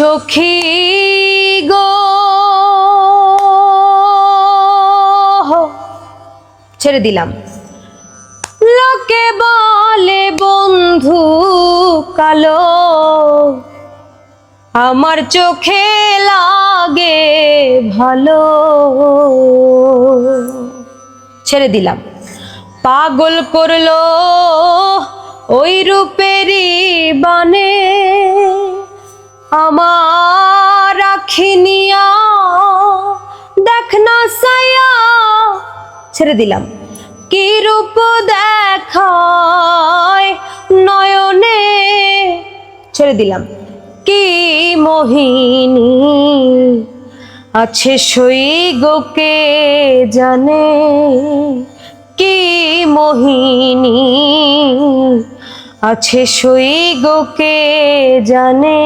সখী গো ছেড়ে দিলাম। লোকে বলে বন্ধু কালো, আমার চোখে লাগে ভালো। ছেড়ে দিলাম। পাগল করলো ওই রূপেরই বানে, আমার আখিনিয়া দেখ না সায়া। ছেড়ে দিলাম। কি রূপ দেখায় নয়নে। ছেড়ে দিলাম। কি মোহিনী আছে সইগোকে জানে, কি মোহিনী আছে সইগোকে জানে।